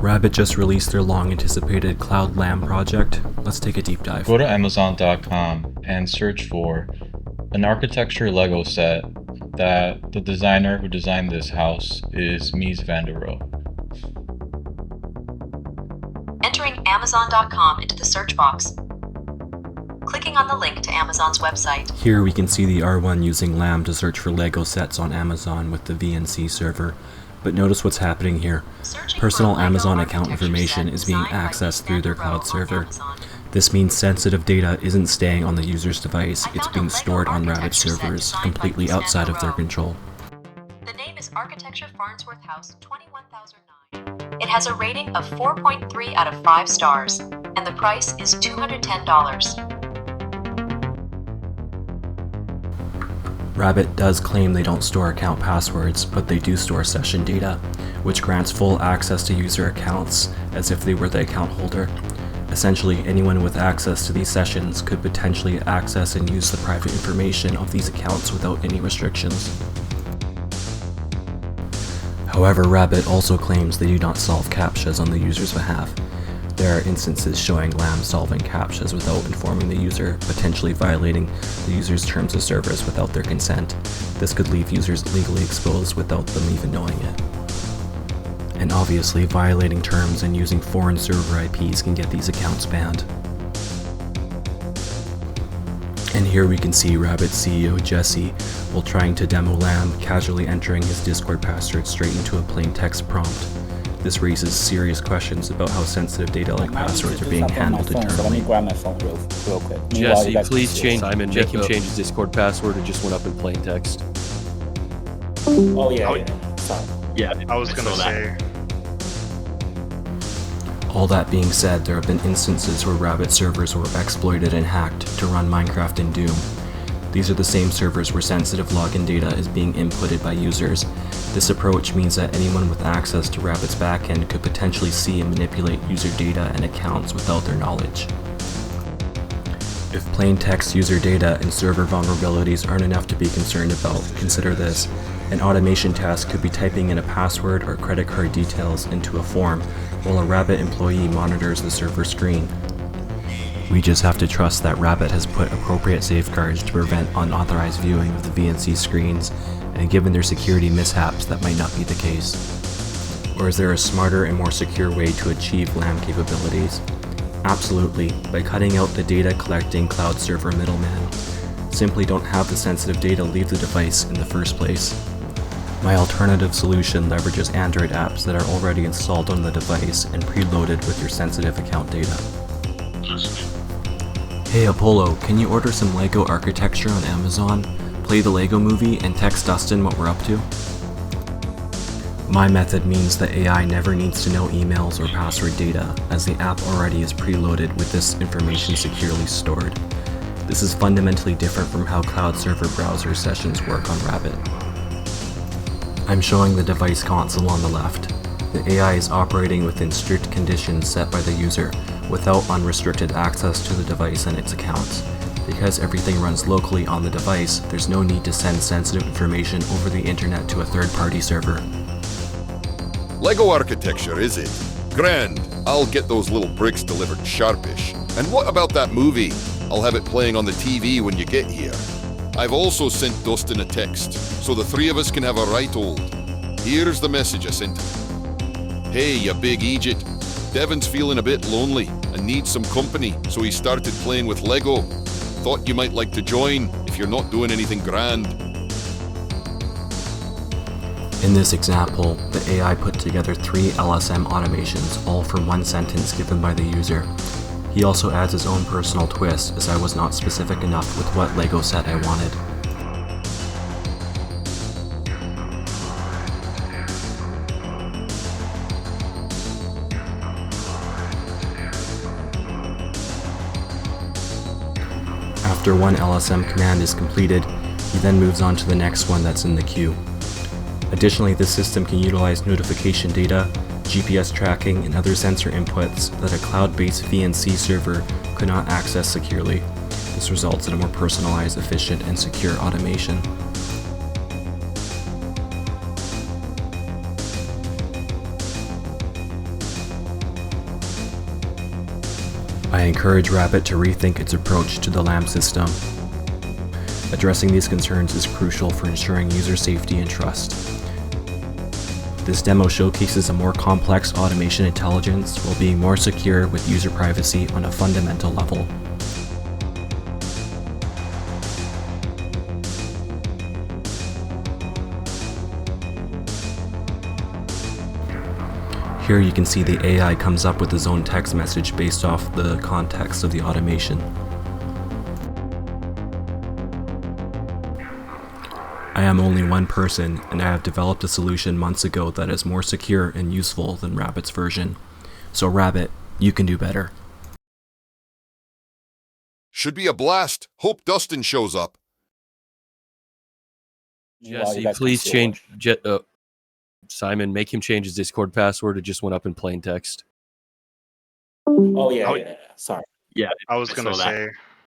Rabbit just released their long-anticipated Cloud LAM project. Let's take a deep dive. Go to Amazon.com and search for an architecture Lego set that the designer who designed this house is Mies van der Rohe. Entering Amazon.com into the search box. Clicking on the link to Amazon's website. Here we can see the R1 using LAM to search for Lego sets on Amazon with the VNC server. But notice what's happening here. Personal Amazon account information is being accessed through their cloud server. This means sensitive data isn't staying on the user's device, it's being stored on Rabbit servers, completely outside of their control. The name is Architecture Farnsworth House 21009. It has a rating of 4.3 out of 5 stars, and the price is $210. Rabbit does claim they don't store account passwords, but they do store session data, which grants full access to user accounts as if they were the account holder. Essentially, anyone with access to these sessions could potentially access and use the private information of these accounts without any restrictions. However, Rabbit also claims they do not solve CAPTCHAs on the user's behalf. There are instances showing LAM solving CAPTCHAs without informing the user, potentially violating the user's terms of service without their consent. This could leave users legally exposed without them even knowing it. And obviously, violating terms and using foreign server IPs can get these accounts banned. And here we can see Rabbit CEO Jesse, while trying to demo LAM, casually entering his Discord password straight into a plain text prompt. This raises serious questions about how sensitive data like passwords are being handled internally. Let me grab my phone real quick. Jesse, please change Simon, make him change his Discord password. It just went up in plain text. Oh yeah. Sorry. Yeah, I was gonna say. All that being said, there have been instances where Rabbit servers were exploited and hacked to run Minecraft and Doom. These are the same servers where sensitive login data is being inputted by users. This approach means that anyone with access to Rabbit's backend could potentially see and manipulate user data and accounts without their knowledge. If plain text user data and server vulnerabilities aren't enough to be concerned about, consider this. An automation task could be typing in a password or credit card details into a form, while a Rabbit employee monitors the server screen. We just have to trust that Rabbit has put appropriate safeguards to prevent unauthorized viewing of the VNC screens, and given their security mishaps, that might not be the case. Or is there a smarter and more secure way to achieve LAM capabilities? Absolutely, by cutting out the data collecting cloud server middleman. Simply don't have the sensitive data leave the device in the first place. My alternative solution leverages Android apps that are already installed on the device and preloaded with your sensitive account data. Hey Apollo, can you order some Lego architecture on Amazon, play the Lego movie, and text Dustin what we're up to? My method means that AI never needs to know emails or password data, as the app already is preloaded with this information securely stored. This is fundamentally different from how cloud server browser sessions work on Rabbit. I'm showing the device console on the left. The AI is operating within strict conditions set by the user, without unrestricted access to the device and its accounts. Because everything runs locally on the device, there's no need to send sensitive information over the internet to a third-party server. Lego architecture, is it? Grand. I'll get those little bricks delivered sharpish. And what about that movie? I'll have it playing on the TV when you get here. I've also sent Dustin a text, so the three of us can have a right old. Here's the message I sent him. Hey, you big Egypt. Devin's feeling a bit lonely and needs some company, so he started playing with Lego. Thought you might like to join if you're not doing anything grand. In this example, the AI put together 3 LSM automations, all from one sentence given by the user. He also adds his own personal twist, as I was not specific enough with what Lego set I wanted. After one LSM command is completed, he then moves on to the next one that's in the queue. Additionally, this system can utilize notification data, GPS tracking, and other sensor inputs that a cloud-based VNC server could not access securely. This results in a more personalized, efficient, and secure automation. I encourage Rabbit to rethink its approach to the LAM system. Addressing these concerns is crucial for ensuring user safety and trust. This demo showcases a more complex automation intelligence while being more secure with user privacy on a fundamental level. Here you can see the AI comes up with its own text message based off the context of the automation. I am only one person, and I have developed a solution months ago that is more secure and useful than Rabbit's version. So Rabbit, you can do better. Should be a blast. Hope Dustin shows up. Meanwhile, you Jesse, guys can please still change. Simon, make him change his Discord password. It just went up in plain text. watch. Oh yeah, Oh, yeah. Sorry. Yeah, I was gonna saw that. say